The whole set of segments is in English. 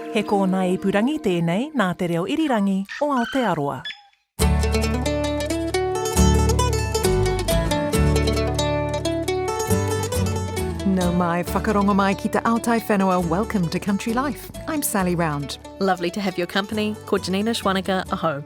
He kōna ipurangi tēnei nā te reo irirangi o Aotearoa. No mai whakarongo mai ki te Aotai whenua. Welcome to Country Life. I'm Sally Round. Lovely to have your company. Ko Janina Schwanika, aho.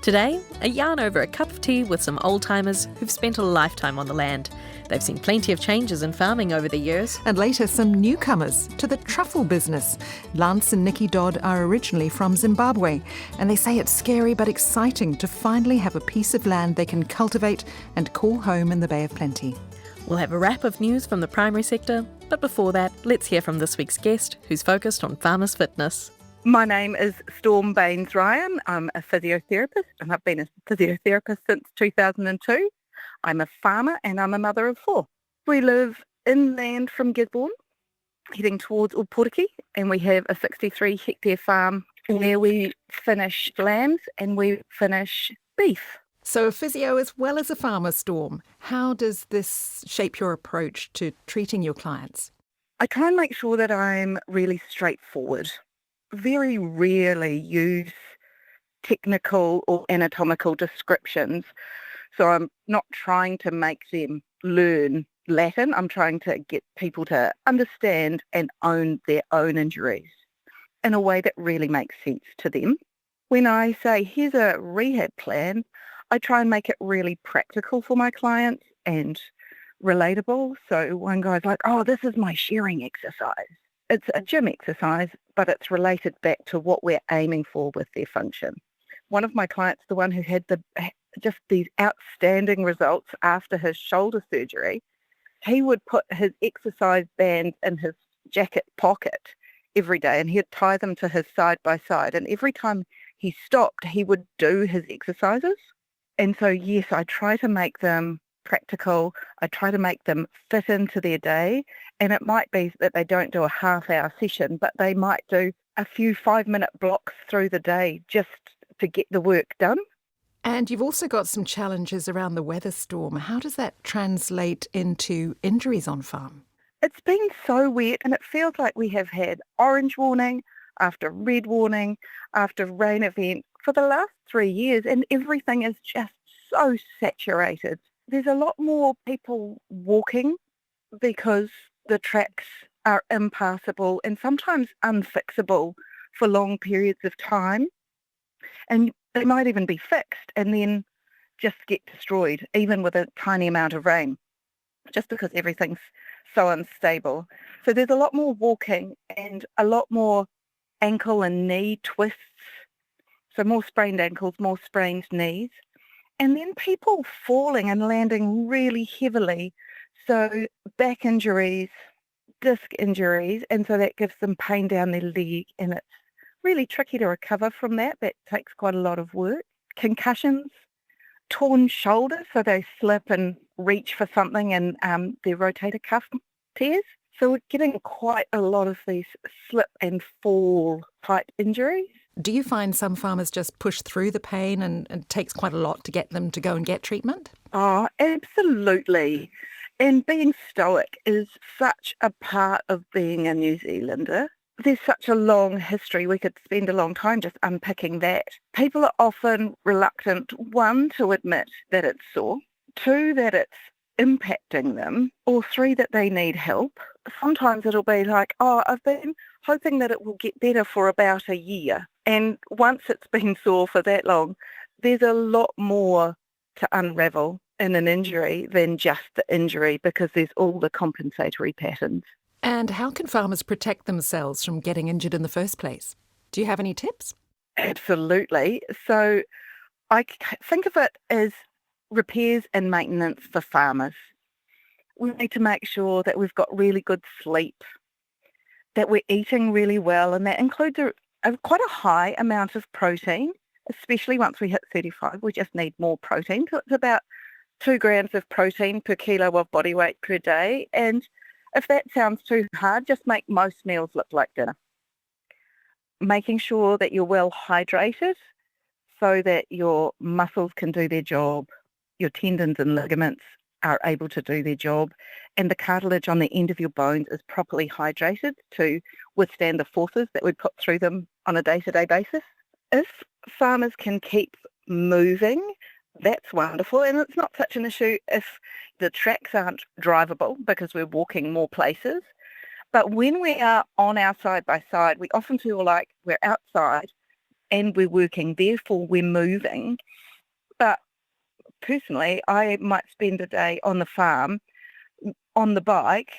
Today, a yarn over a cup of tea with some old-timers who've spent a lifetime on the land. They've seen plenty of changes in farming over the years. And later, some newcomers to the truffle business. Lance and Nikki Dodd are originally from Zimbabwe, and they say it's scary but exciting to finally have a piece of land they can cultivate and call home in the Bay of Plenty. We'll have a wrap of news from the primary sector, but before that, let's hear from this week's guest, who's focused on farmers' fitness. My name is Storm Baynes-Ryan. I'm a physiotherapist, and I've been a physiotherapist since 2002. I'm a farmer and I'm a mother of 4. We live inland from Gisborne, heading towards Uporiki, and we have a 63-hectare farm where we finish lambs and we finish beef. So a physio as well as a farmer, Storm. How does this shape your approach to treating your clients? I try and make sure that I'm really straightforward. Very rarely use technical or anatomical descriptions. So I'm not trying to make them learn Latin. I'm trying to get people to understand and own their own injuries in a way that really makes sense to them. When I say, here's a rehab plan, I try and make it really practical for my clients and relatable. So one guy's like, oh, this is my shearing exercise. It's a gym exercise, but it's related back to what we're aiming for with their function. One of my clients, the one who had just these outstanding results after his shoulder surgery, he would put his exercise bands in his jacket pocket every day and he'd tie them to his side by side. And every time he stopped, he would do his exercises. And so, yes, I try to make them practical. I try to make them fit into their day. And it might be that they don't do a half-hour session, but they might do a few 5-minute blocks through the day just to get the work done. And you've also got some challenges around the weather, Storm. How does that translate into injuries on farm? It's been so wet and it feels like we have had orange warning after red warning after rain event for the last 3 years, and everything is just so saturated. There's a lot more people walking because the tracks are impassable and sometimes unfixable for long periods of time. And they might even be fixed and then just get destroyed, even with a tiny amount of rain, just because everything's so unstable. So there's a lot more walking and a lot more ankle and knee twists. So more sprained ankles, more sprained knees. And then people falling and landing really heavily. So back injuries, disc injuries, and so that gives them pain down their leg, and it's really tricky to recover from that. That takes quite a lot of work. Concussions, torn shoulders, so they slip and reach for something and their rotator cuff tears. So we're getting quite a lot of these slip and fall type injuries. Do you find some farmers just push through the pain and it takes quite a lot to get them to go and get treatment? Oh, absolutely. And being stoic is such a part of being a New Zealander. There's such a long history. We could spend a long time just unpicking that. People are often reluctant, 1, to admit that it's sore, 2, that it's impacting them, or 3, that they need help. Sometimes it'll be like, oh, I've been hoping that it will get better for about a year. And once it's been sore for that long, there's a lot more to unravel in an injury than just the injury, because there's all the compensatory patterns. And how can farmers protect themselves from getting injured in the first place? Do you have any tips? Absolutely. So I think of it as repairs and maintenance for farmers. We need to make sure that we've got really good sleep, that we're eating really well, and that includes quite a high amount of protein, especially once we hit 35. We just need more protein. So it's about 2 grams of protein per kilo of body weight per day. And if that sounds too hard, just make most meals look like dinner. Making sure that you're well hydrated so that your muscles can do their job, your tendons and ligaments are able to do their job, and the cartilage on the end of your bones is properly hydrated to withstand the forces that we put through them on a day-to-day basis. If farmers can keep moving, that's wonderful, and it's not such an issue if the tracks aren't drivable because we're walking more places. But when we are on our side-by-side, we often feel like we're outside and we're working, therefore we're moving. But personally, I might spend a day on the farm, on the bike,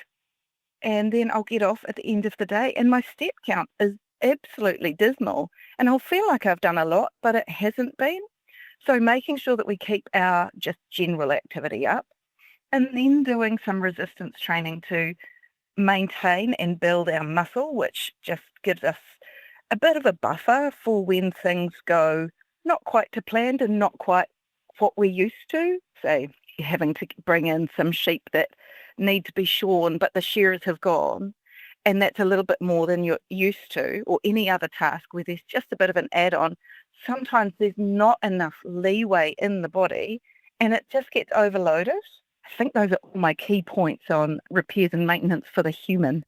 and then I'll get off at the end of the day, and my step count is absolutely dismal. And I'll feel like I've done a lot, but it hasn't been. So making sure that we keep our just general activity up, and then doing some resistance training to maintain and build our muscle, which just gives us a bit of a buffer for when things go not quite to plan and not quite what we're used to. Say, having to bring in some sheep that need to be shorn, but the shearers have gone, and that's a little bit more than you're used to, or any other task where there's just a bit of an add-on. Sometimes there's not enough leeway in the body, and it just gets overloaded. I think those are all my key points on repairs and maintenance for the human.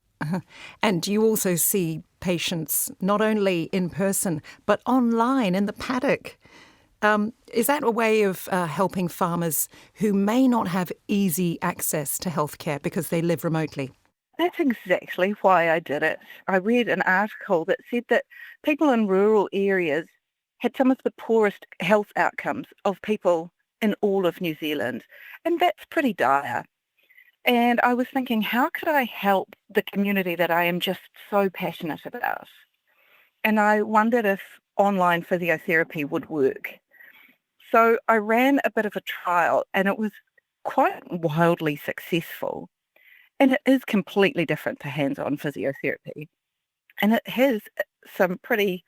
And you also see patients not only in person, but online in the paddock. Is that a way of helping farmers who may not have easy access to healthcare because they live remotely? That's exactly why I did it. I read an article that said that people in rural areas had some of the poorest health outcomes of people in all of New Zealand, and that's pretty dire. And I was thinking, how could I help the community that I am just so passionate about? And I wondered if online physiotherapy would work. So I ran a bit of a trial, and it was quite wildly successful. And it is completely different to hands-on physiotherapy. And it has some pretty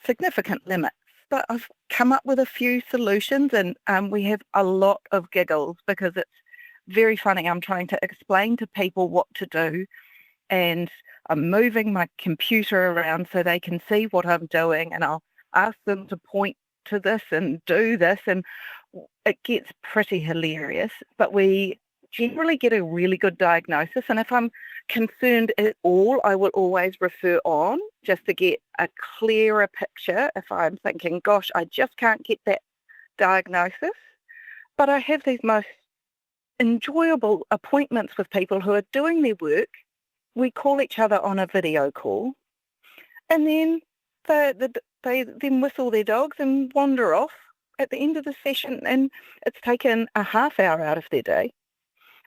significant limits. But I've come up with a few solutions, and we have a lot of giggles because it's very funny. I'm trying to explain to people what to do, and I'm moving my computer around so they can see what I'm doing, and I'll ask them to point to this and do this, and it gets pretty hilarious. But we generally get a really good diagnosis, and if I'm concerned at all, I will always refer on just to get a clearer picture if I'm thinking, gosh, I just can't get that diagnosis. But I have these most enjoyable appointments with people who are doing their work. We call each other on a video call, and then they then whistle their dogs and wander off at the end of the session, and it's taken a half hour out of their day,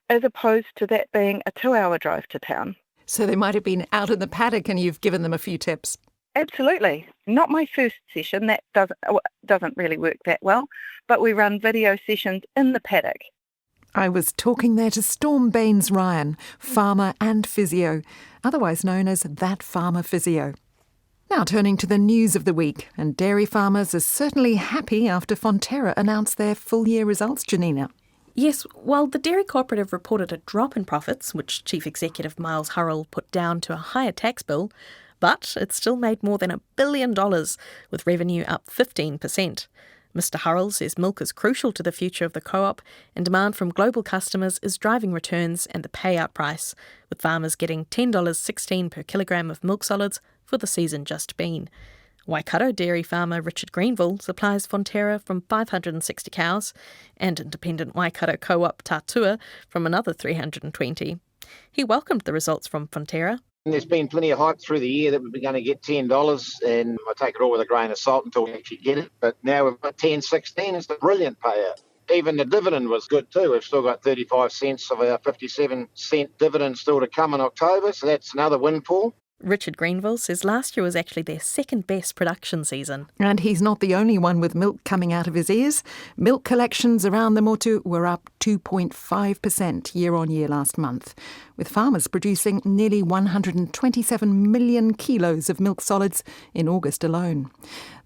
as opposed to that being a 2-hour drive to town. So they might have been out in the paddock and you've given them a few tips. Absolutely. Not my first session. That doesn't really work that well, but we run video sessions in the paddock. I was talking there to Storm Baynes-Ryan, farmer and physio, otherwise known as That Farmer Physio. Now turning to the news of the week, and dairy farmers are certainly happy after Fonterra announced their full-year results, Janina. Yes, while the dairy cooperative reported a drop in profits, which Chief Executive Miles Hurrell put down to a higher tax bill, but it still made more than $1 billion, with revenue up 15%. Mr Hurrell says milk is crucial to the future of the co-op, and demand from global customers is driving returns and the payout price, with farmers getting $10.16 per kilogram of milk solids for the season just been. Waikato dairy farmer Richard Greenville supplies Fonterra from 560 cows, and independent Waikato co-op Tatua from another 320. He welcomed the results from Fonterra. There's been plenty of hype through the year that we're going to get $10, and I take it all with a grain of salt until we actually get it. But now we've got $10.16. It's a brilliant payout. Even the dividend was good too. We've still got 35 cents of our 57-cent dividend still to come in October, so that's another windfall. Richard Greenville says last year was actually their second best production season. And he's not the only one with milk coming out of his ears. Milk collections around the motu were up 2.5% year on year last month, with farmers producing nearly 127 million kilos of milk solids in August alone.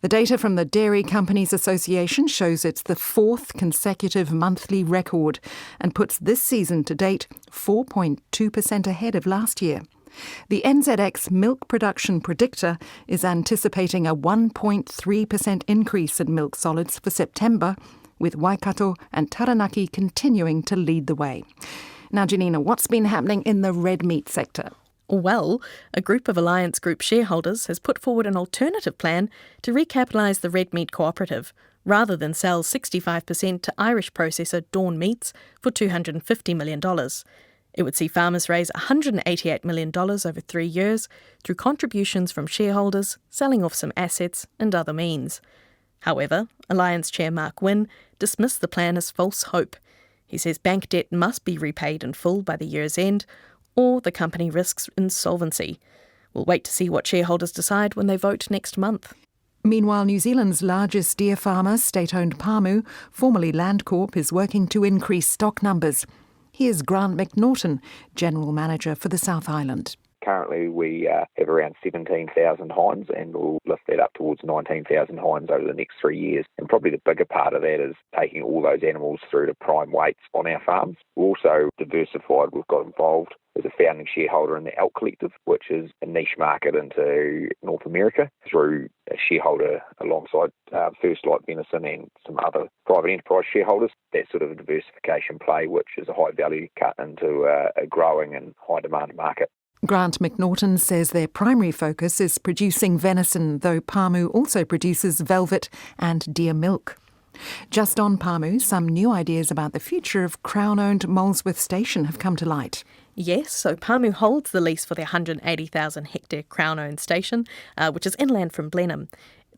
The data from the Dairy Companies Association shows it's the fourth consecutive monthly record and puts this season to date 4.2% ahead of last year. The NZX Milk Production Predictor is anticipating a 1.3% increase in milk solids for September, with Waikato and Taranaki continuing to lead the way. Now, Janina, what's been happening in the red meat sector? Well, a group of Alliance Group shareholders has put forward an alternative plan to recapitalise the red meat cooperative, rather than sell 65% to Irish processor Dawn Meats for $250 million. It would see farmers raise $188 million over 3 years through contributions from shareholders, selling off some assets and other means. However, Alliance Chair Mark Wynne dismissed the plan as false hope. He says bank debt must be repaid in full by the year's end, or the company risks insolvency. We'll wait to see what shareholders decide when they vote next month. Meanwhile, New Zealand's largest deer farmer, state-owned Pāmu, formerly Landcorp, is working to increase stock numbers. Here's Grant McNaughton, General Manager for the South Island. Currently, we have around 17,000 hinds, and we'll lift that up towards 19,000 hinds over the next 3 years. And probably the bigger part of that is taking all those animals through to prime weights on our farms. We're also diversified. We've got involved as a founding shareholder in the Elk Collective, which is a niche market into North America, through a shareholder alongside First Light Venison and some other private enterprise shareholders. That sort of a diversification play, which is a high value cut into a growing and high demand market. Grant McNaughton says their primary focus is producing venison, though Pāmu also produces velvet and deer milk. Just on Pāmu, some new ideas about the future of Crown-owned Molesworth Station have come to light. Yes, so Pāmu holds the lease for their 180,000 hectare Crown-owned station, which is inland from Blenheim.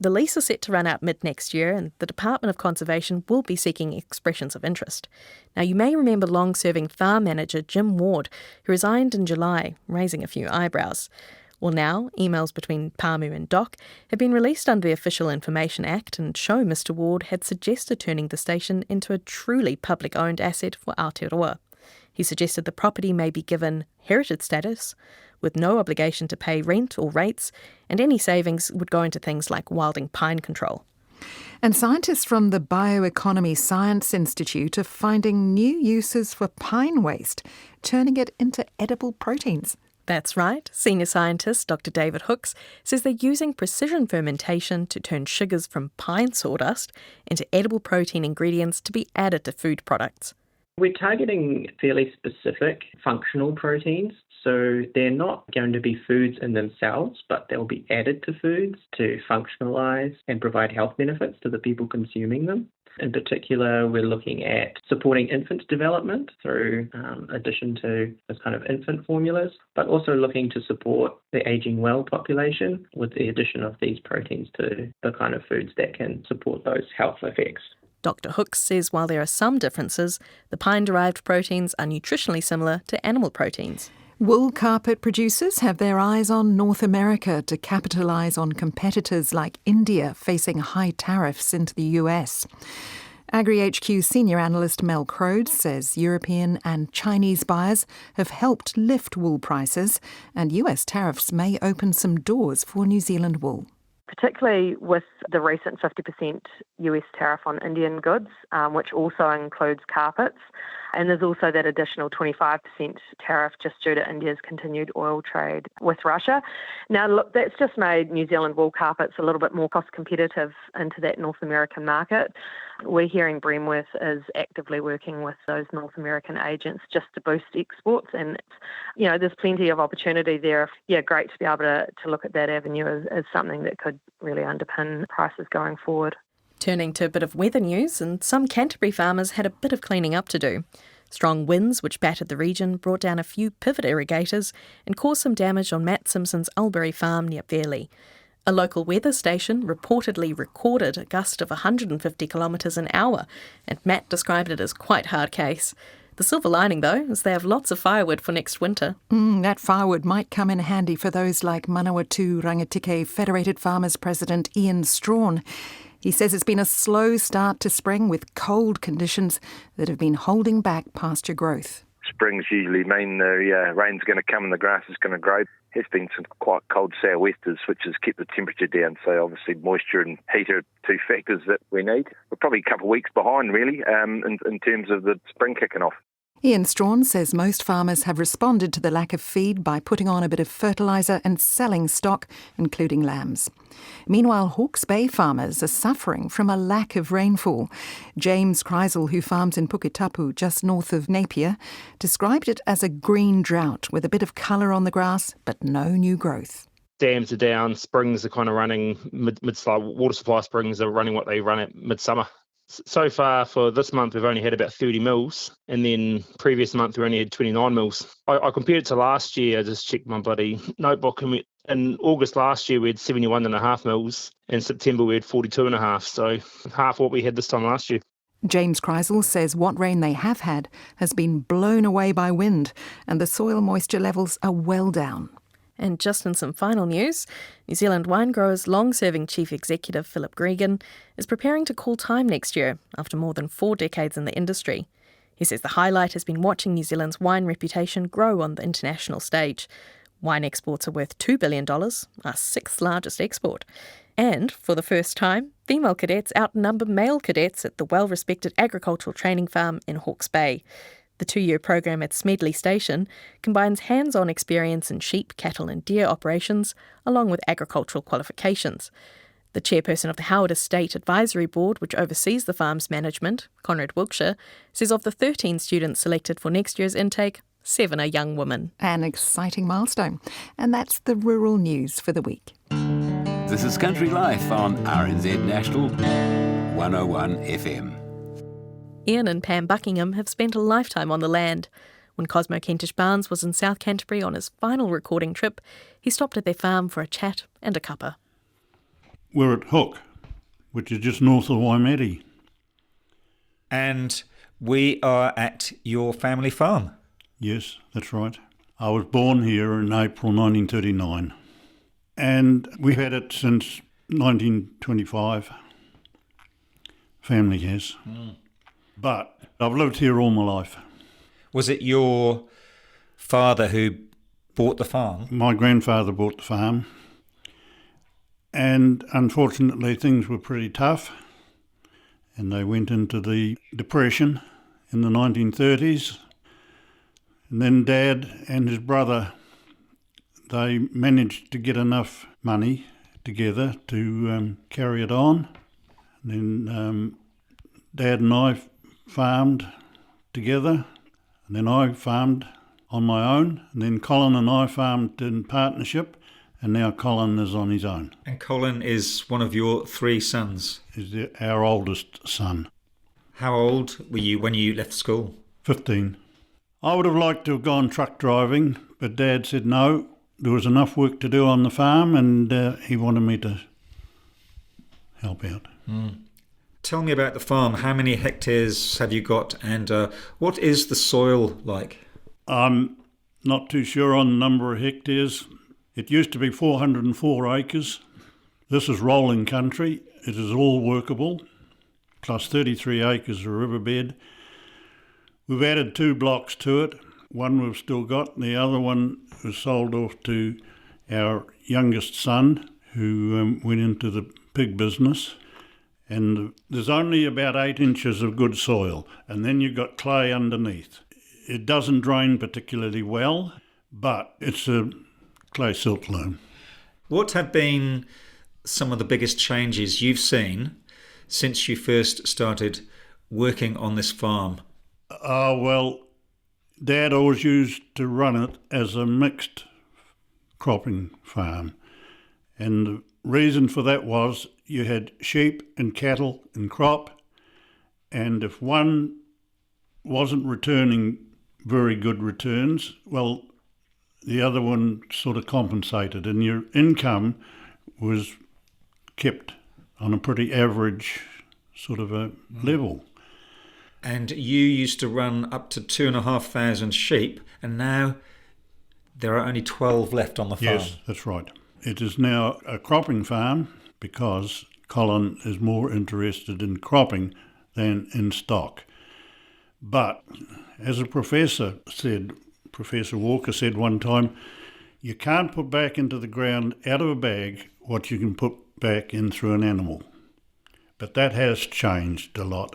The lease is set to run out mid-next year, and the Department of Conservation will be seeking expressions of interest. Now, you may remember long-serving farm manager Jim Ward, who resigned in July, raising a few eyebrows. Well, now, emails between Pāmu and DOC have been released under the Official Information Act and show Mr Ward had suggested turning the station into a truly public-owned asset for Aotearoa. He suggested the property may be given heritage status, with no obligation to pay rent or rates, and any savings would go into things like wilding pine control. And scientists from the Bioeconomy Science Institute are finding new uses for pine waste, turning it into edible proteins. That's right. Senior scientist Dr. David Hooks says they're using precision fermentation to turn sugars from pine sawdust into edible protein ingredients to be added to food products. We're targeting fairly specific functional proteins. So they're not going to be foods in themselves, but they'll be added to foods to functionalise and provide health benefits to the people consuming them. In particular, we're looking at supporting infant development through addition to this kind of infant formulas, but also looking to support the ageing well population with the addition of these proteins to the kind of foods that can support those health effects. Dr. Hooks says while there are some differences, the pine-derived proteins are nutritionally similar to animal proteins. Wool carpet producers have their eyes on North America to capitalise on competitors like India facing high tariffs into the US. AgriHQ senior analyst Mel Crode says European and Chinese buyers have helped lift wool prices, and US tariffs may open some doors for New Zealand wool. Particularly with the recent 50% US tariff on Indian goods, which also includes carpets. And there's also that additional 25% tariff just due to India's continued oil trade with Russia. Now, look, that's just made New Zealand wool carpets a little bit more cost competitive into that North American market. We're hearing Bremworth is actively working with those North American agents just to boost exports. And, there's plenty of opportunity there. Yeah, great to be able to look at that avenue as something that could really underpin prices going forward. Turning to a bit of weather news, and some Canterbury farmers had a bit of cleaning up to do. Strong winds which battered the region brought down a few pivot irrigators and caused some damage on Matt Simpson's Albury farm near Fairley. A local weather station reportedly recorded a gust of 150 kilometres an hour, and Matt described it as quite hard case. The silver lining, though, is they have lots of firewood for next winter. That firewood might come in handy for those like Manawatu Rangatike Federated Farmers President Ian Strawn. He says it's been a slow start to spring with cold conditions that have been holding back pasture growth. Springs usually mean the rain's going to come and the grass is going to grow. There's been some quite cold sou'westers, which has kept the temperature down. So obviously moisture and heat are two factors that we need. We're probably a couple of weeks behind, really, in terms of the spring kicking off. Ian Strawn says most farmers have responded to the lack of feed by putting on a bit of fertiliser and selling stock, including lambs. Meanwhile, Hawke's Bay farmers are suffering from a lack of rainfall. James Kreisel, who farms in Puketapu, just north of Napier, described it as a green drought with a bit of colour on the grass, but no new growth. Dams are down, springs are kind of running, water supply springs are running what they run at midsummer. So far for this month, we've only had about 30 mils, and then previous month we only had 29 mils. I compared it to last year. I just checked my bloody notebook, and in August last year we had 71.5 mils, and September we had 42.5, so half what we had this time last year. James Kreisel says what rain they have had has been blown away by wind, and the soil moisture levels are well down. And just in some final news, New Zealand wine growers' long-serving chief executive Philip Gregan is preparing to call time next year after more than 4 decades in the industry. He says the highlight has been watching New Zealand's wine reputation grow on the international stage. Wine exports are worth $2 billion, our 6th largest export. And, for the first time, female cadets outnumber male cadets at the well-respected agricultural training farm in Hawke's Bay. The 2-year program at Smedley Station combines hands-on experience in sheep, cattle and deer operations, along with agricultural qualifications. The chairperson of the Howard Estate Advisory Board, which oversees the farm's management, Conrad Wilkshire, says of the 13 students selected for next year's intake, 7 are young women. An exciting milestone. And that's the rural news for the week. This is Country Life on RNZ National 101 FM. Ian and Pam Buckingham have spent a lifetime on the land. When Cosmo Kentish Barnes was in South Canterbury on his final recording trip, he stopped at their farm for a chat and a cuppa. We're at Hook, which is just north of Waimate. And we are at your family farm? Yes, that's right. I was born here in April 1939. And we've had it since 1925. Family has. But I've lived here all my life. Was it your father who bought the farm? My grandfather bought the farm. And unfortunately things were pretty tough. And they went into the Depression in the 1930s. And then Dad and his brother, they managed to get enough money together to carry it on. And then Dad and I farmed together, and then I farmed on my own, and then Colin and I farmed in partnership, and now Colin is on his own. And Colin is one of your 3 sons? Is our oldest son. How old were you when you left school? 15. I would have liked to have gone truck driving, but Dad said no, there was enough work to do on the farm, and he wanted me to help out. Tell me about the farm. How many hectares have you got, and what is the soil like? I'm not too sure on the number of hectares. It used to be 404 acres. This is rolling country. It is all workable, plus 33 acres of riverbed. We've added 2 blocks to it. One we've still got, and the other one was sold off to our youngest son, who went into the pig business. And there's only about 8 inches of good soil, and then you've got clay underneath. It doesn't drain particularly well, but it's a clay silt loam. What have been some of the biggest changes you've seen since you first started working on this farm? Well, Dad always used to run it as a mixed cropping farm, and the reason for that was you had sheep and cattle and crop, and if one wasn't returning very good returns, well, the other one sort of compensated, and your income was kept on a pretty average sort of a level. And you used to run up to 2,500 sheep, and now there are only 12 left on the farm. Yes, that's right. It is now a cropping farm because Colin is more interested in cropping than in stock. But as a professor said, Professor Walker said one time, you can't put back into the ground out of a bag what you can put back in through an animal. But that has changed a lot.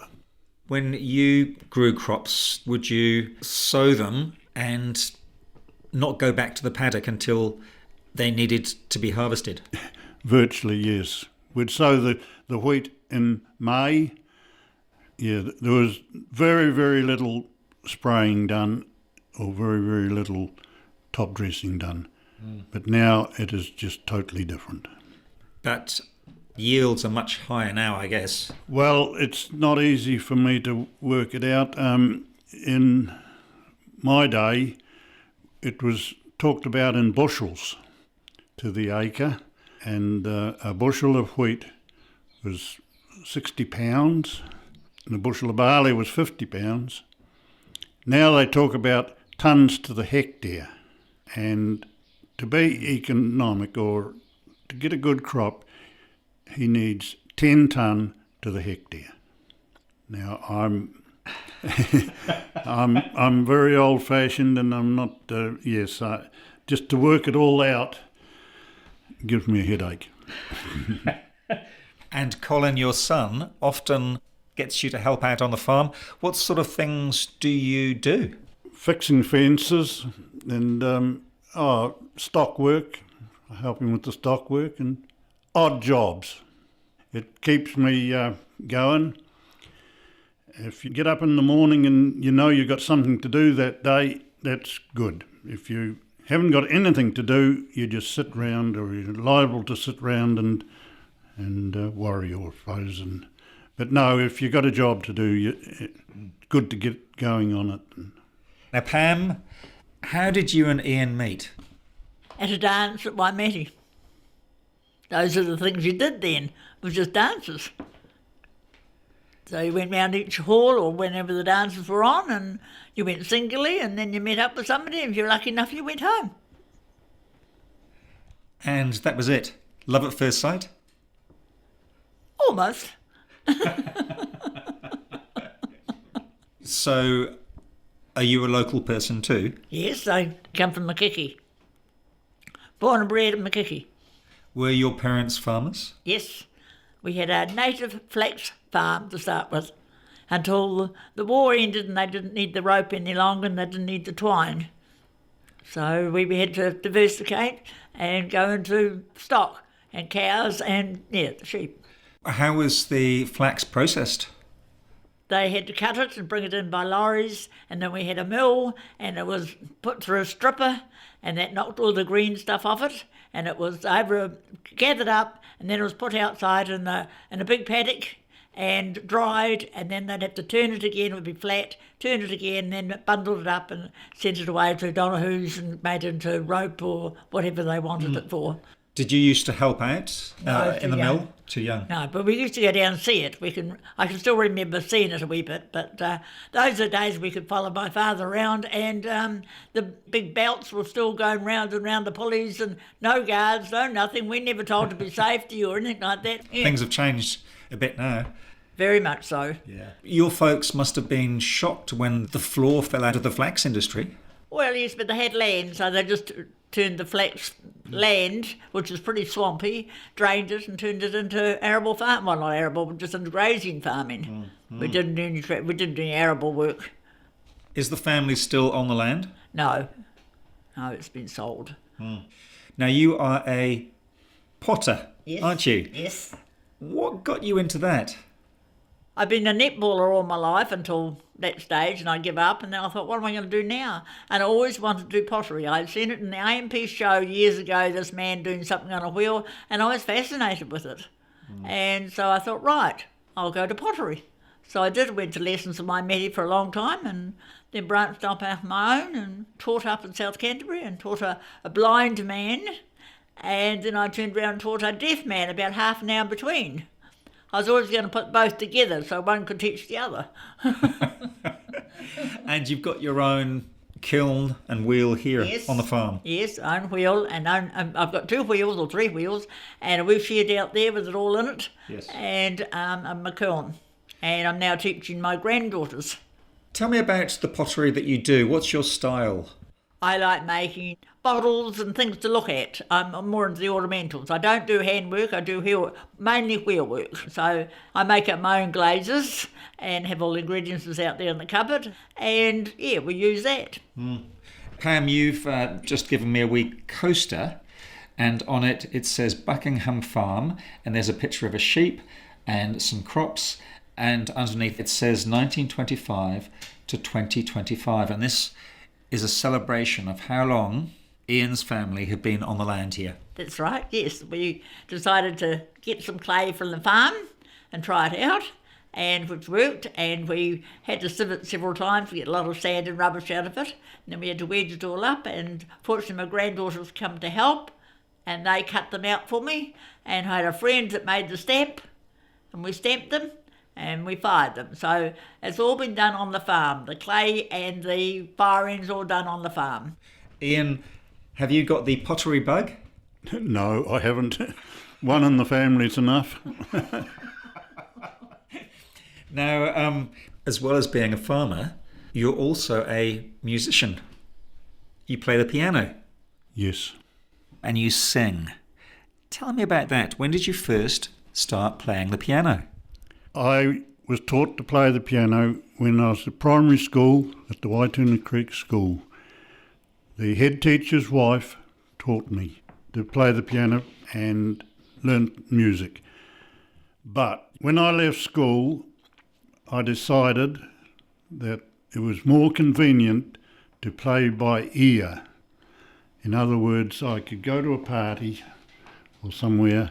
When you grew crops, would you sow them and not go back to the paddock until they needed to be harvested? Virtually, yes. We'd sow the wheat in May. Yeah, there was very, very little spraying done or very, very little top dressing done. But now it is just totally different. But yields are much higher now, I guess. Well, it's not easy for me to work it out. In my day, it was talked about in bushels to the acre, and a bushel of wheat was 60 pounds, and a bushel of barley was 50 pounds. Now they talk about tonnes to the hectare, and to be economic or to get a good crop, he needs 10 tonne to the hectare. Now I'm I'm very old-fashioned, and I'm not. Just to work it all out gives me a headache. And Colin, your son, often gets you to help out on the farm. What sort of things do you do? Fixing fences and stock work, helping with the stock work and odd jobs. It keeps me going. If you get up in the morning and you know you've got something to do that day, that's good. If you haven't got anything to do, you just sit round, or you're liable to sit round and worry, I suppose. But no, if you've got a job to do, it's good to get going on it. Now, Pam, how did you and Ian meet? At a dance at Waimeti. Those are the things you did then, was just dances. So you went round each hall or whenever the dances were on, and you went singly, and then you met up with somebody, and if you were lucky enough, you went home. And that was it? Love at first sight? Almost. So, are you a local person too? Yes, I come from Makiki. Born and bred in Makiki. Were your parents farmers? Yes. We had a native flax farm to start with until the war ended and they didn't need the rope any longer and they didn't need the twine. So we had to diversify and go into stock and cows and, the sheep. How was the flax processed? They had to cut it and bring it in by lorries, and then we had a mill, and it was put through a stripper, and that knocked all the green stuff off it, and it was gathered up, and then it was put outside in a big paddock and dried, and then they'd have to turn it again, it would be flat, turn it again, then bundled it up and sent it away to Donahue's and made it into rope or whatever they wanted it for. Did you used to help out in the mill? Too young? No, but we used to go down and see it. I can still remember seeing it a wee bit, but those are days we could follow my father around, and the big belts were still going round and round the pulleys, and no guards, no nothing. We never told to be safety or anything like that. Yeah. Things have changed a bit now. Very much so. Yeah. Your folks must have been shocked when the floor fell out of the flax industry. Well, yes, but they had land, so they just turned the flax land, which was pretty swampy, drained it and turned it into arable farm. Well, not arable, but just into grazing farming. We didn't do any arable work. Is the family still on the land? No, it's been sold. Now, you are a potter, yes, aren't you? Yes. What got you into that? I've been a netballer all my life until that stage, and I give up, and then I thought, what am I going to do now? And I always wanted to do pottery. I'd seen it in the AMP show years ago, this man doing something on a wheel, and I was fascinated with it. And so I thought, right, I'll go to pottery. So I went to lessons in Waimeti for a long time, and then branched off out my own and taught up in South Canterbury and taught a blind man, and then I turned around and taught a deaf man about half an hour between. I was always going to put both together so one could teach the other. And you've got your own kiln and wheel here on the farm? Yes, own wheel, and I've got 2 wheels or 3 wheels, and a wheel shed out there with it all in it, and a kiln. And I'm now teaching my granddaughters. Tell me about the pottery that you do. What's your style? I like making bottles and things to look at. I'm more into the ornamentals. I don't do handwork, I do mainly wheel work. So I make up my own glazes and have all the ingredients out there in the cupboard. And yeah, we use that. Pam, you've just given me a wee coaster, and on it says Buckingham Farm, and there's a picture of a sheep and some crops, and underneath it says 1925 to 2025, and this is a celebration of how long Ian's family have been on the land here. That's right, yes. We decided to get some clay from the farm and try it out, and which worked, and we had to sieve it several times to get a lot of sand and rubbish out of it, and then we had to wedge it all up, and fortunately my granddaughters come to help, and they cut them out for me, and I had a friend that made the stamp, and we stamped them, and we fired them. So it's all been done on the farm. The clay and the firing's all done on the farm. Ian, have you got the pottery bug? No, I haven't. One in the family's enough. Now, as well as being a farmer, you're also a musician. You play the piano. Yes. And you sing. Tell me about that. When did you first start playing the piano? I was taught to play the piano when I was at primary school at the Waituna Creek School. The head teacher's wife taught me to play the piano and learn music. But when I left school, I decided that it was more convenient to play by ear. In other words, I could go to a party or somewhere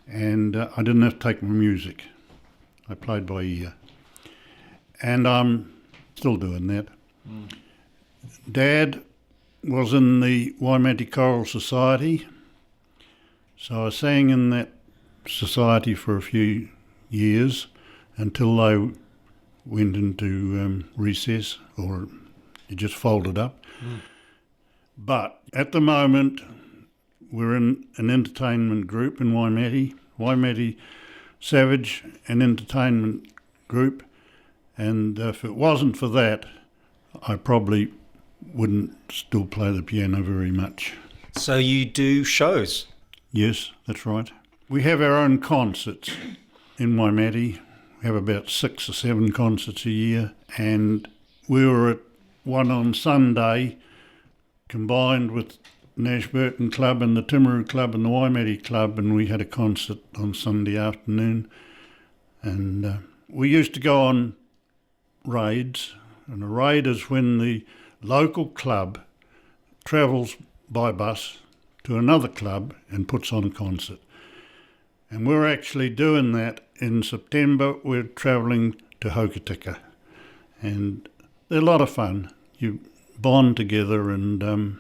and I didn't have to take my music. I played by ear. And I'm still doing that. Dad was in the Waimate Choral Society, so I sang in that society for a few years until they went into recess, or it just folded up. But at the moment, we're in an entertainment group in Waimate Savage and Entertainment Group, and if it wasn't for that, I probably wouldn't still play the piano very much. So you do shows? Yes, that's right. We have our own concerts in Waimate. We have about 6 or 7 concerts a year, and we were at one on Sunday, combined with Ashburton Club and the Timaru Club and the Waimate Club, and we had a concert on Sunday afternoon. And we used to go on raids, and a raid is when the local club travels by bus to another club and puts on a concert. And we're actually doing that in September. We're travelling to Hokitika, and they're a lot of fun. You bond together and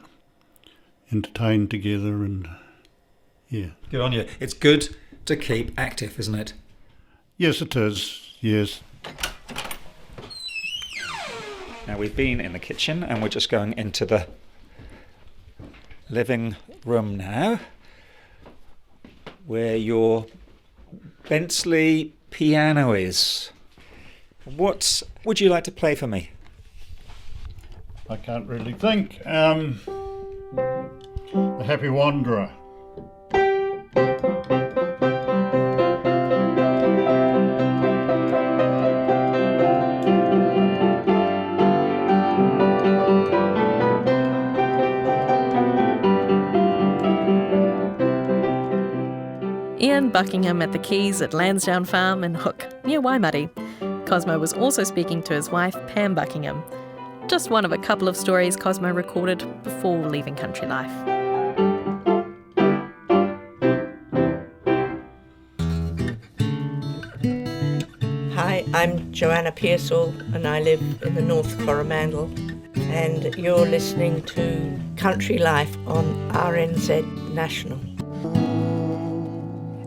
entertain together, and yeah. Good on you. It's good to keep active, isn't it? Yes, it is, yes. Now we've been in the kitchen and we're just going into the living room now, where your Bentley piano is. What would you like to play for me? I can't really think. The Happy Wanderer. Ian Buckingham at the Quays at Lansdowne Farm in Hook, near Waimate. Cosmo was also speaking to his wife, Pam Buckingham. Just one of a couple of stories Cosmo recorded before leaving country life. Hi, I'm Joanna Pearsall and I live in the North Coromandel, and you're listening to Country Life on RNZ National.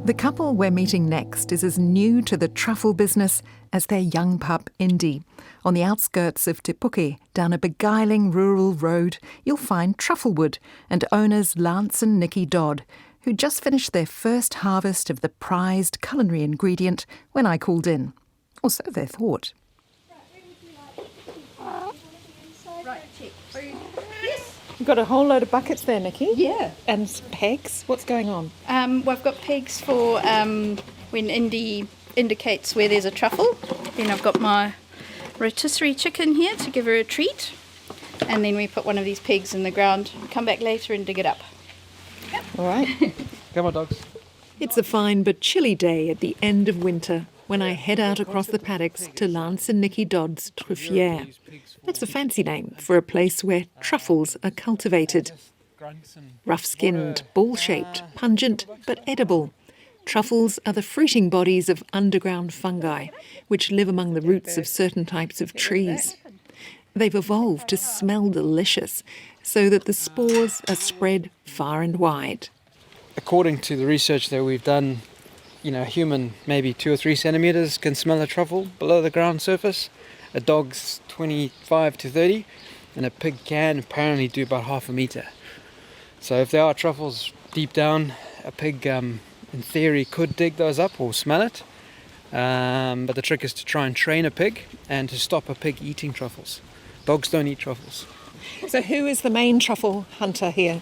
The couple we're meeting next is as new to the truffle business as their young pup Indy. On the outskirts of Te Puke, down a beguiling rural road, you'll find Trufflewood and owners Lance and Nikki Dodd, who just finished their first harvest of the prized culinary ingredient when I called in. Or so they thought. Right, check. Yes. You've got a whole load of buckets there, Nikki. Yeah. And pegs. What's going on? Well, I've got pegs for when Indy indicates where there's a truffle. Then I've got my rotisserie chicken here to give her a treat. And then we put one of these pegs in the ground, come back later and dig it up. All right. Come on, dogs. It's a fine but chilly day at the end of winter when I head out across the paddocks to Lance and Nikki Dodd's Truffiere. That's a fancy name for a place where truffles are cultivated. Rough-skinned, ball-shaped, pungent but edible. Truffles are the fruiting bodies of underground fungi, which live among the roots of certain types of trees. They've evolved to smell delicious, so that the spores are spread far and wide. According to the research that we've done, a human maybe 2 or 3 centimetres can smell a truffle below the ground surface. A dog's 25 to 30, and a pig can apparently do about half a metre. So if there are truffles deep down, a pig in theory could dig those up or smell it. But the trick is to try and train a pig and to stop a pig eating truffles. Dogs don't eat truffles. So who is the main truffle hunter here?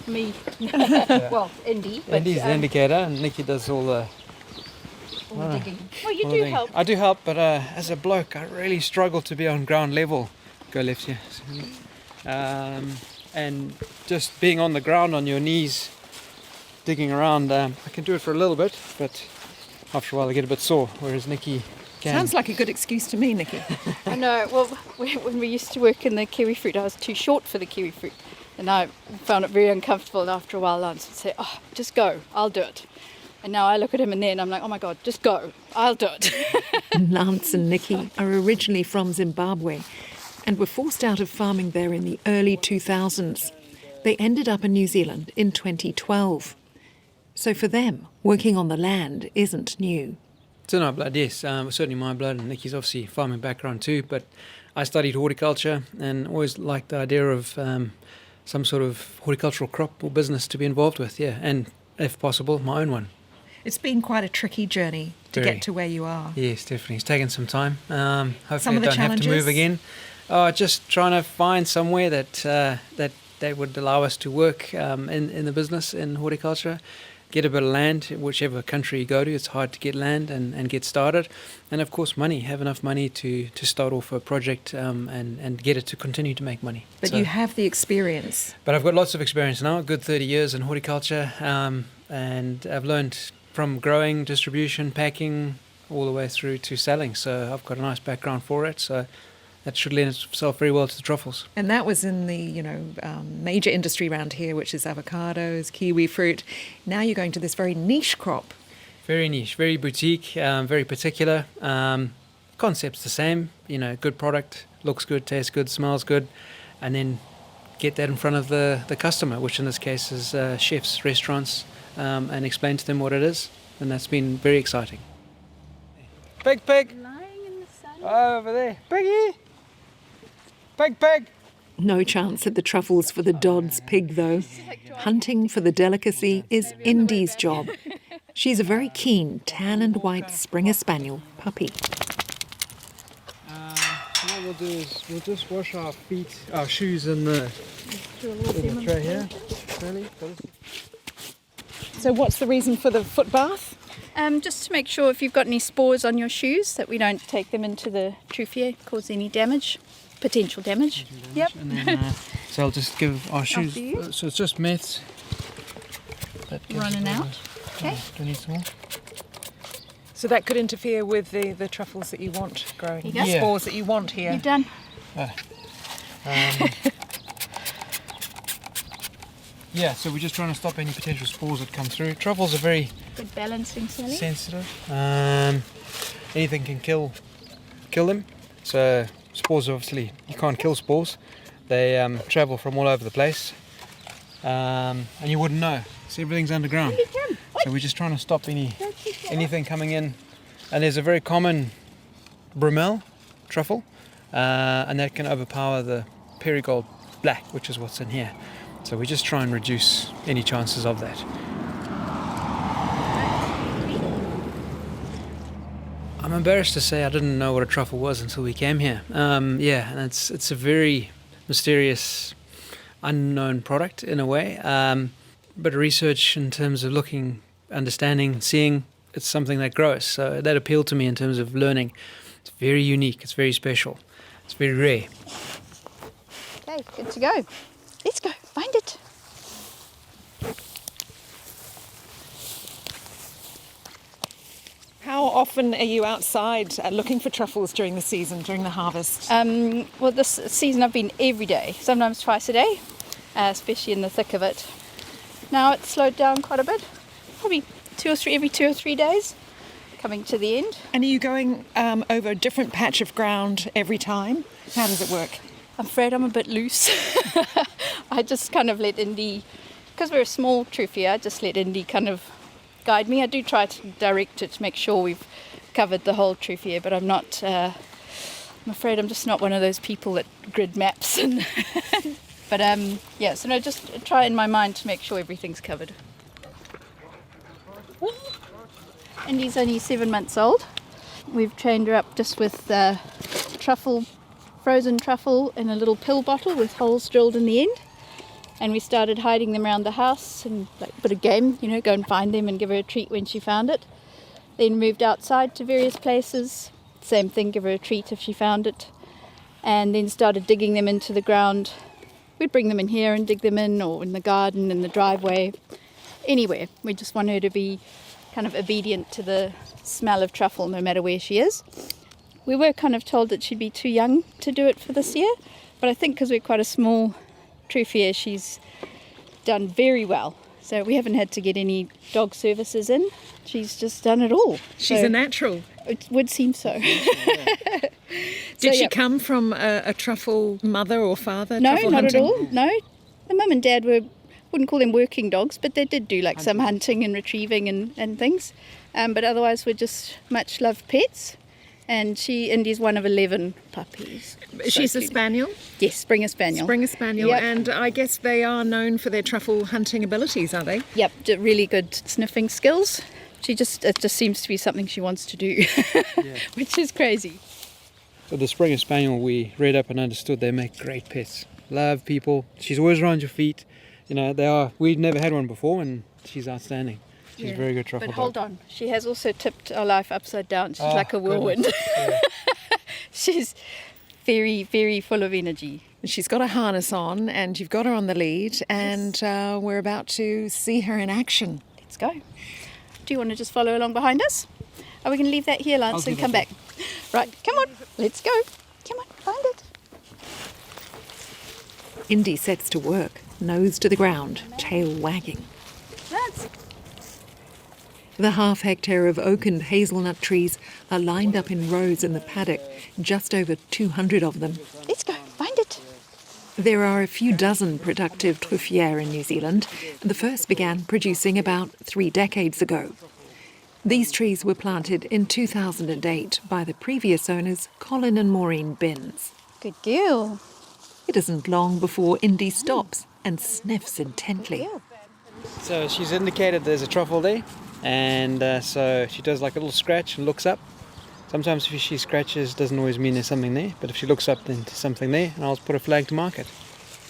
Me. Well, Indy. But, Indy's the indicator, and Nikki does all the digging. Well, you do help. I do help, but as a bloke, I really struggle to be on ground level. Go left here. And just being on the ground on your knees, digging around, I can do it for a little bit, but after a while I get a bit sore, whereas Nikki can. Sounds like a good excuse to me, Nikki. I know. Well, when we used to work in the kiwi fruit, I was too short for the kiwi fruit. And I found it very uncomfortable, and after a while Lance would say, "Oh, just go, I'll do it." And now I look at him and then I'm like, "Oh my God, just go, I'll do it." Lance and Nikki are originally from Zimbabwe and were forced out of farming there in the early 2000s. They ended up in New Zealand in 2012. So for them, working on the land isn't new. It's in our blood, yes. Certainly my blood, and Nikki's obviously farming background too, but I studied horticulture and always liked the idea of some sort of horticultural crop or business to be involved with, yeah, and if possible, my own one. It's been quite a tricky journey to get to where you are. Yes, definitely. It's taken some time. Hopefully Some of the I don't have to move challenges? again. Just trying to find somewhere that would allow us to work in the business, in horticulture. Get a bit of land, whichever country you go to. It's hard to get land and get started. And of course money, have enough money to start off a project and get it to continue to make money. But you have the experience. But I've got lots of experience now, a good 30 years in horticulture, and I've learned from growing, distribution, packing, all the way through to selling. So I've got a nice background for it. So that should lend itself very well to the truffles. And that was in the, major industry around here, which is avocados, kiwi fruit. Now you're going to this very niche crop. Very niche, very boutique, very particular. Concept's the same, good product, looks good, tastes good, smells good, and then get that in front of the customer, which in this case is chefs, restaurants, and explain to them what it is. And that's been very exciting. Pig! Lying in the sun. Over there. Piggy! Pig! No chance at the truffles for the Dodd's pig, though. Hunting for the delicacy is Indy's job. She's a very keen tan and white Springer Spaniel puppy. What we'll do is we'll just wash our shoes in the tray here. So what's the reason for the foot bath? Just to make sure if you've got any spores on your shoes that we don't take them into the Truffiere, cause any damage, potential damage. Yep. And then, so I'll just give our shoes. So it's just meths. Running out. Okay. Do you need some more? So that could interfere with the truffles that you want growing, Yeah. the spores that you want here. You're done. Yeah, so we're just trying to stop any potential spores that come through. Truffles are very Good balancing, Sally. sensitive. Anything can kill them. So spores, obviously, you can't kill spores. They travel from all over the place, and you wouldn't know. So everything's underground. So we're just trying to stop anything coming in. And there's a very common bromel truffle, and that can overpower the Perigold Black, which is what's in here. So we just try and reduce any chances of that. I'm embarrassed to say I didn't know what a truffle was until we came here. And it's a very mysterious unknown product in a way. But research in terms of looking, understanding, seeing, it's something that grows. So that appealed to me in terms of learning. It's very unique. It's very special. It's very rare. Okay, good to go. Let's go, find it. How often are you outside looking for truffles during the season, during the harvest? Well, this season I've been every day, sometimes twice a day, especially in the thick of it. Now it's slowed down quite a bit, probably every 2 or 3 days, coming to the end. And are you going over a different patch of ground every time? How does it work? I'm afraid I'm a bit loose. I just kind of let Indy, because we're a small truffier, I just let Indy kind of guide me. I do try to direct it to make sure we've covered the whole truffier, but I'm not, I'm afraid I'm just not one of those people that grid maps. And but yeah, so no, just try in my mind to make sure everything's covered. Indy's only 7 months old. We've trained her up just with truffle, frozen truffle in a little pill bottle with holes drilled in the end. And we started hiding them around the house and like a bit of game, you know, go and find them and give her a treat when she found it. Then moved outside to various places, same thing, give her a treat if she found it. And then started digging them into the ground. We'd bring them in here and dig them in, or in the garden, in the driveway, anywhere. We just want her to be kind of obedient to the smell of truffle no matter where she is. We were kind of told that she'd be too young to do it for this year, but I think because we're quite a small truffier, she's done very well. So we haven't had to get any dog services in. She's just done it all. She's a natural. It would seem so. Did she come from a truffle mother or father? No, truffle not hunting? at all. No. The mum and dad wouldn't call them working dogs, but they did do like some hunting and retrieving and things. But otherwise we're just much loved pets. And Indy's one of 11 puppies. She's a spaniel? Yes, Springer Spaniel. Springer Spaniel, Yep. and I guess they are known for their truffle hunting abilities, are they? Yep, really good sniffing skills. It just seems to be something she wants to do, which is crazy. So the Springer Spaniel, we read up and understood they make great pets. Love people. She's always around your feet. You know, they are. We'd never had one before, and she's outstanding. She's a very good truffle But dog. hold on, she has also tipped our life upside down. She's like a whirlwind. Yeah. She's very, very full of energy. She's got a harness on, and you've got her on the lead, and we're about to see her in action. Let's go. Do you want to just follow along behind us? Are we going to leave that here, Lance, and come back? Right, come on, let's go. Come on, find it. Indy sets to work, nose to the ground, tail wagging. Lance. The half-hectare of oak and hazelnut trees are lined up in rows in the paddock, just over 200 of them. Let's go, find it. There are a few dozen productive truffières in New Zealand. The first began producing about 3 decades ago. These trees were planted in 2008 by the previous owners, Colin and Maureen Binns. Good girl. It isn't long before Indy stops and sniffs intently. So she's indicated there's a truffle there, and so she does like a little scratch and looks up. Sometimes if she scratches, doesn't always mean there's something there, but if she looks up, then there's something there, and I'll put a flag to mark it.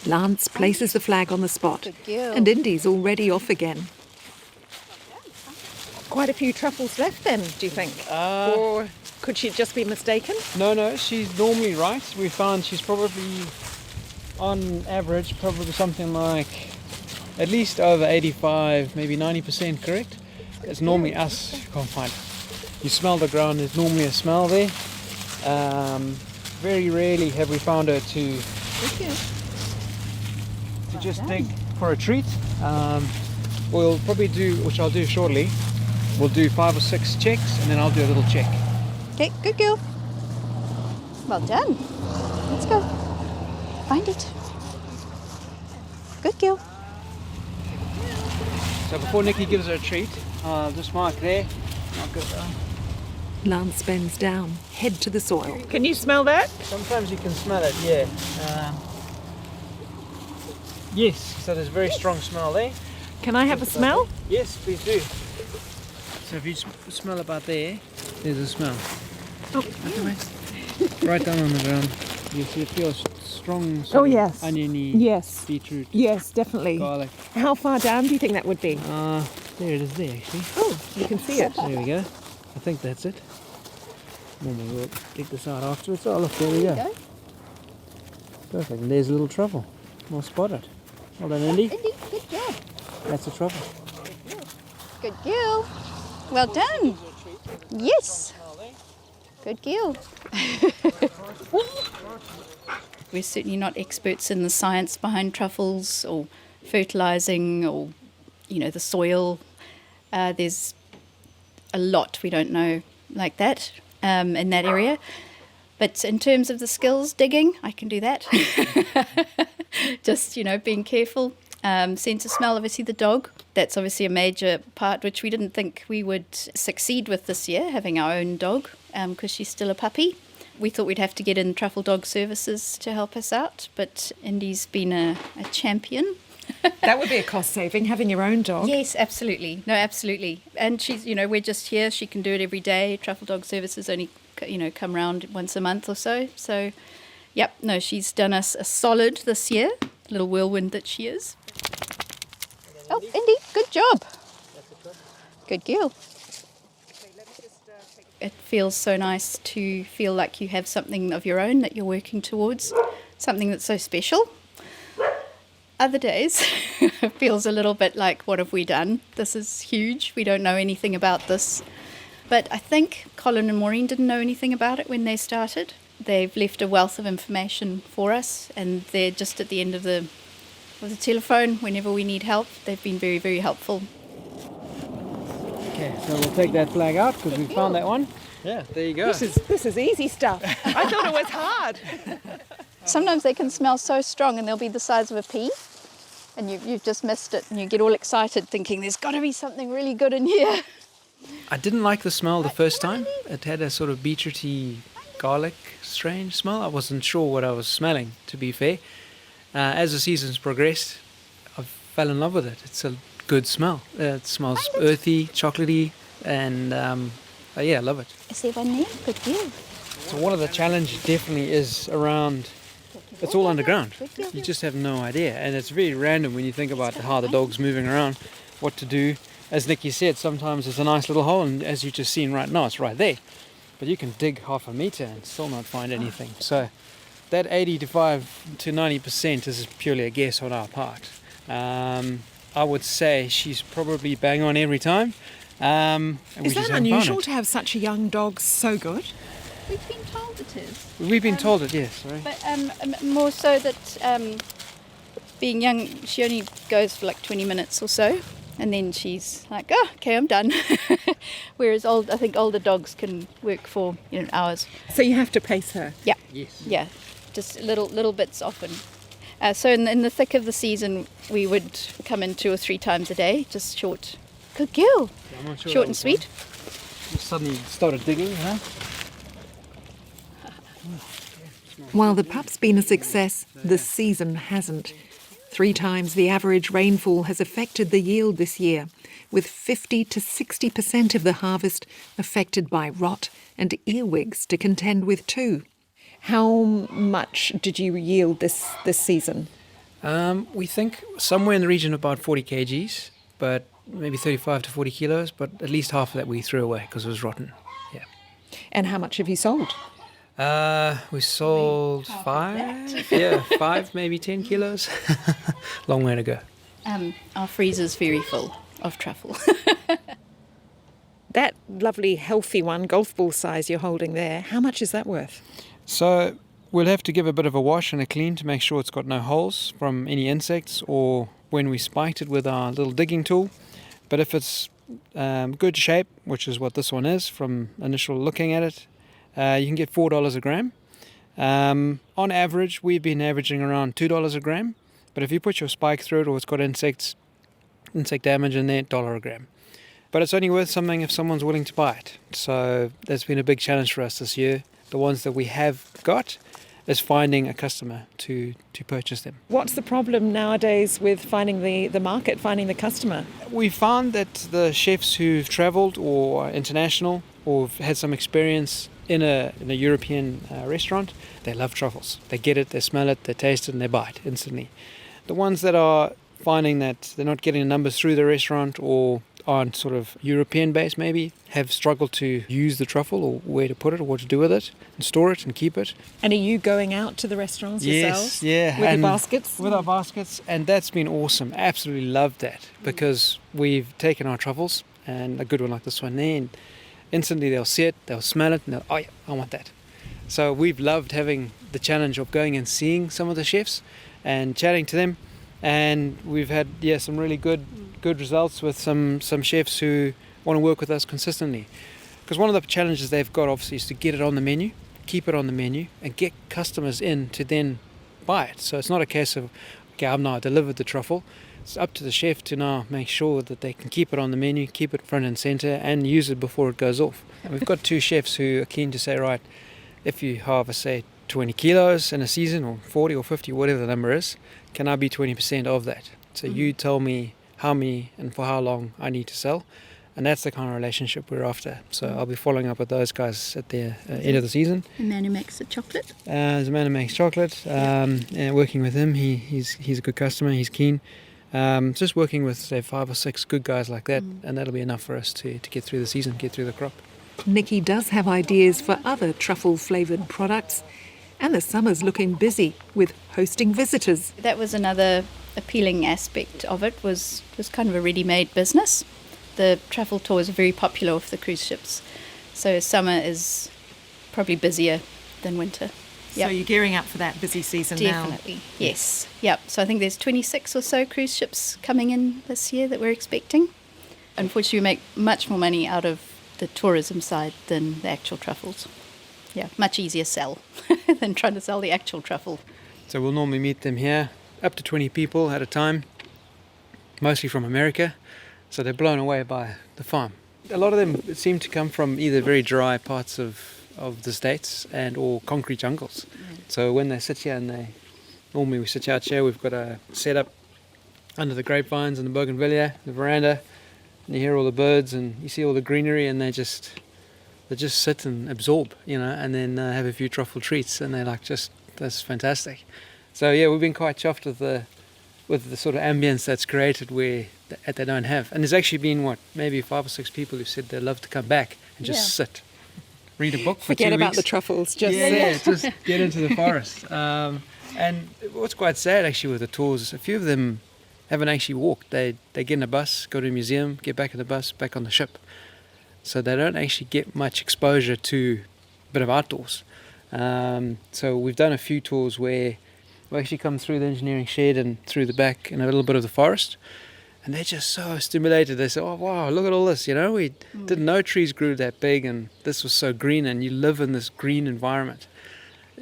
Lance places the flag on the spot, Good girl. and Indy's already off again. Quite a few truffles left then, do you think? Or could she just be mistaken? No, she's normally right. We found she's probably, on average, probably something like at least over 85, maybe 90% correct. It's normally us who can't find it. You smell the ground, there's normally a smell there. Very rarely have we found her to just dig for a treat. We'll probably do, which I'll do shortly, we'll do 5 or 6 checks, and then I'll do a little check. Okay, good girl. Well done. Let's go. Find it. Good girl. So before Nikki gives her a treat, I'll just mark there. Mark it down. Lance bends down, head to the soil. Can you smell that? Sometimes you can smell it, yeah. Yes, so there's a very strong smell there. Can I have a smell? Yes, please do. So if you smell about there, there's a smell. Oh, right down on the ground. You see it feels strong Oh, yes. oniony, Yes. beetroot, Yes, definitely. garlic. How far down do you think that would be? There it is there, actually. Oh, you can see it. There we go. I think that's it. Normally we'll dig this out afterwards. Oh, look, there we go. Perfect. And there's a little truffle. Well spotted. Well done, Indy. Indy, good job. That's a truffle. Good girl. Well done. Yes. Good girl. We're certainly not experts in the science behind truffles or fertilising or, the soil. There's a lot we don't know like that in that area. But in terms of the skills, digging, I can do that. Just, being careful. Sense of smell, obviously the dog. That's obviously a major part which we didn't think we would succeed with this year, having our own dog, because she's still a puppy. We thought we'd have to get in Truffle Dog Services to help us out, but Indy's been a champion. That would be a cost saving, having your own dog. Yes, absolutely. No, absolutely. And she's, we're just here. She can do it every day. Truffle Dog Services only, come round once a month or so. So, yep, no, she's done us a solid this year. Little whirlwind that she is. Oh, Indy, good job. Good girl. It feels so nice to feel like you have something of your own that you're working towards, something that's so special. Other days, it feels a little bit like, what have we done? This is huge. We don't know anything about this. But I think Colin and Maureen didn't know anything about it when they started. They've left a wealth of information for us, and they're just at the end of the telephone whenever we need help. They've been very, very helpful. Okay, so we'll take that flag out because we found that one. Yeah, there you go. This is easy stuff. I thought it was hard. Sometimes they can smell so strong and they'll be the size of a pea, and you've just missed it, and you get all excited thinking there's got to be something really good in here. I didn't like the smell the first time. It had a sort of beetrooty, garlic, strange smell. I wasn't sure what I was smelling, to be fair. As the seasons progressed, I fell in love with it. It's a good smell. It smells earthy, chocolatey, and I love it. Is there one there? Good girl. So one of the challenges definitely is around, it's all underground. You just have no idea. And it's very random when you think about how the dog's moving around, what to do. As Nikki said, sometimes it's a nice little hole, and as you've just seen right now, it's right there. But you can dig half a metre and still not find anything. So that 85 to 90% is purely a guess on our part. I would say she's probably bang on every time. Is that unusual to have such a young dog so good? We've been told it is. We've been told it, yes. Sorry. But more so that being young, she only goes for like 20 minutes or so. And then she's like, oh, okay, I'm done. Whereas I think older dogs can work for hours. So you have to pace her? Yeah. Yes. Yeah, just little bits often. So in the thick of the season, we would come in 2 or 3 times a day, just short. Good girl. Yeah, sure short and sweet. You suddenly started digging, huh? While the pup's been a success, the season hasn't. 3 times the average rainfall has affected the yield this year, with 50 to 60% of the harvest affected by rot and earwigs to contend with too. How much did you yield this season? We think somewhere in the region of about 40 kgs, but maybe 35 to 40 kilos, but at least half of that we threw away because it was rotten. Yeah. And how much have you sold? We sold 5. Yeah, 5, maybe 10 kilos. Long way to go. Our freezer's very full of truffle. That lovely healthy one, golf ball size you're holding there, how much is that worth? So we'll have to give a bit of a wash and a clean to make sure it's got no holes from any insects or when we spiked it with our little digging tool. But if it's good shape, which is what this one is from initial looking at it, you can get $4 a gram. On average, we've been averaging around $2 a gram. But if you put your spike through it or it's got insect damage in there, $1 a gram. But it's only worth something if someone's willing to buy it. So that's been a big challenge for us this year. The ones that we have got is finding a customer to purchase them. What's the problem nowadays with finding the market, finding the customer? We found that the chefs who've travelled or are international or have had some experience in a European restaurant, they love truffles. They get it, they smell it, they taste it, and they buy it instantly. The ones that are finding that they're not getting the numbers through the restaurant or aren't sort of European based maybe, have struggled to use the truffle or where to put it or what to do with it and store it and keep it. And are you going out to the restaurants yourselves? Yeah. With your baskets? With our baskets, and that's been awesome. Absolutely loved that, because we've taken our truffles, and a good one like this one there, and instantly they'll see it, they'll smell it, and they'll, oh yeah, I want that. So we've loved having the challenge of going and seeing some of the chefs and chatting to them. And we've had some really good results with some chefs who want to work with us consistently. Because one of the challenges they've got obviously is to get it on the menu, keep it on the menu, and get customers in to then buy it. So it's not a case of, okay, I've now delivered the truffle. It's up to the chef to now make sure that they can keep it on the menu, keep it front and centre, and use it before it goes off. And we've got 2 chefs who are keen to say, right, if you harvest, say, 20 kilos in a season, or 40 or 50, whatever the number is, can I be 20% of that? So you tell me how many and for how long I need to sell. And that's the kind of relationship we're after. So I'll be following up with those guys at the end of the season. The man who makes the chocolate? There's a man who makes chocolate. And working with him, he's a good customer, he's keen. Just working with, say, 5 or 6 good guys like that, and that'll be enough for us to get through the season, get through the crop. Nikki does have ideas for other truffle-flavoured products, and the summer's looking busy with hosting visitors. That was another appealing aspect of it, was kind of a ready-made business. The truffle tours are very popular off the cruise ships, so summer is probably busier than winter. So you're gearing up for that busy season now? Definitely, yes. Yep. So I think there's 26 or so cruise ships coming in this year that we're expecting. Unfortunately, we make much more money out of the tourism side than the actual truffles. Yeah, much easier sell than trying to sell the actual truffle. So we'll normally meet them here, up to 20 people at a time, mostly from America. So they're blown away by the farm. A lot of them seem to come from either very dry parts of the States and or concrete jungles. So when they sit here, and normally we sit out here, we've got a setup under the grapevines and the bougainvillea, the veranda, and you hear all the birds and you see all the greenery, and they just sit and absorb, and then have a few truffle treats, and they're like, that's fantastic. So yeah, we've been quite chuffed with the sort of ambience that's created where they don't have. And there's actually been maybe 5 or 6 people who said they'd love to come back and just sit, read a book for 2 weeks. Forget about the truffles, just just get into the forest. And what's quite sad actually with the tours, a few of them haven't actually walked. They get in a bus, go to a museum, get back in the bus, back on the ship. So they don't actually get much exposure to a bit of outdoors. So we've done a few tours where we actually come through the engineering shed and through the back and a little bit of the forest. And they're just so stimulated. They say, oh, wow, look at all this. We didn't know trees grew that big, and this was so green, and you live in this green environment.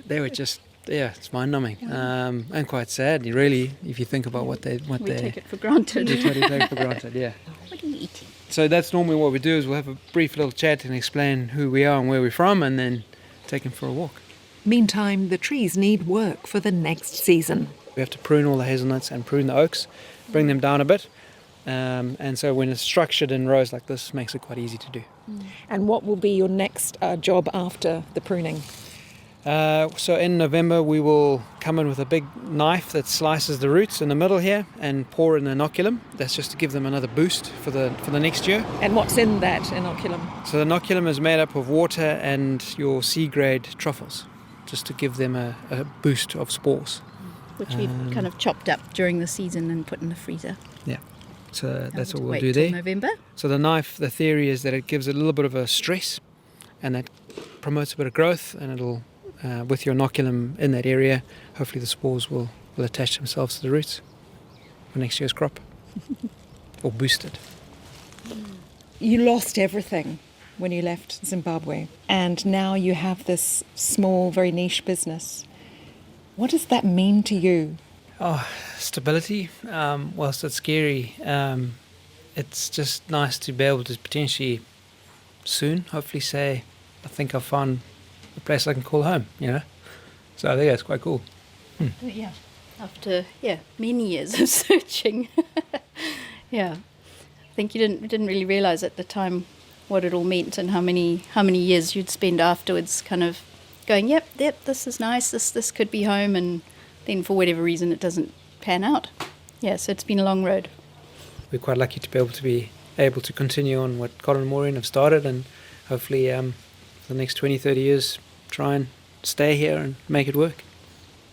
They were just, it's mind-numbing and quite sad, really, if you think about what they take it for granted. We totally take it for granted, yeah. What are you eating? So that's normally what we do, is we'll have a brief little chat and explain who we are and where we're from, and then take them for a walk. Meantime, the trees need work for the next season. We have to prune all the hazelnuts and prune the oaks, bring them down a bit. And so when it's structured in rows like this, it makes it quite easy to do. And what will be your next job after the pruning? So in November we will come in with a big knife that slices the roots in the middle here and pour in an inoculum. That's just to give them another boost for the next year. And what's in that inoculum? So the inoculum is made up of water and your C-grade truffles, just to give them a boost of spores. Which we've kind of chopped up during the season and put in the freezer. Yeah. So that's what we'll wait do till there. November. So the knife, the theory is that it gives a little bit of a stress, and that promotes a bit of growth, and it'll, with your inoculum in that area, hopefully the spores will attach themselves to the roots for next year's crop, or boost it. You lost everything when you left Zimbabwe, and now you have this small, very niche business. What does that mean to you? Oh, stability. Whilst it's scary, it's just nice to be able to potentially soon, hopefully say, I think I've found a place I can call home, So I think that's quite cool. Yeah, after many years of searching. I think you didn't really realise at the time what it all meant and how many years you'd spend afterwards kind of going, yep, this is nice, this could be home, and then for whatever reason it doesn't pan out. Yeah, so it's been a long road. We're quite lucky to be able to continue on what Colin and Maureen have started, and hopefully the next 20, 30 years try and stay here and make it work.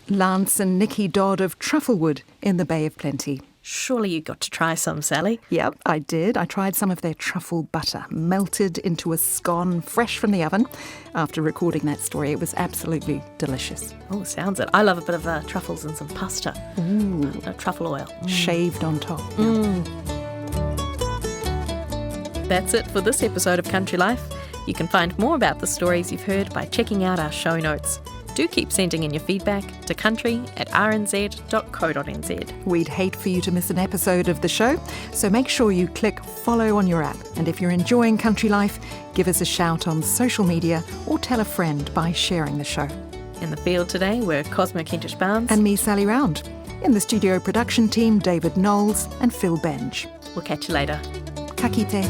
Lance and Nikki Dodd of Trufflewood in the Bay of Plenty. Surely you got to try some, Sally. Yep, I did. I tried some of their truffle butter, melted into a scone fresh from the oven. After recording that story, it was absolutely delicious. Oh, sounds it. I love a bit of truffles and some pasta. Ooh. Truffle oil. Shaved on top. That's it for this episode of Country Life. You can find more about the stories you've heard by checking out our show notes. Do keep sending in your feedback to country@rnz.co.nz. We'd hate for you to miss an episode of the show, so make sure you click follow on your app. And if you're enjoying Country Life, give us a shout on social media or tell a friend by sharing the show. In the field today were Cosmo Kentish-Barnes and me, Sally Round. In the studio production team, David Knowles and Phil Benge. We'll catch you later. Ka kite.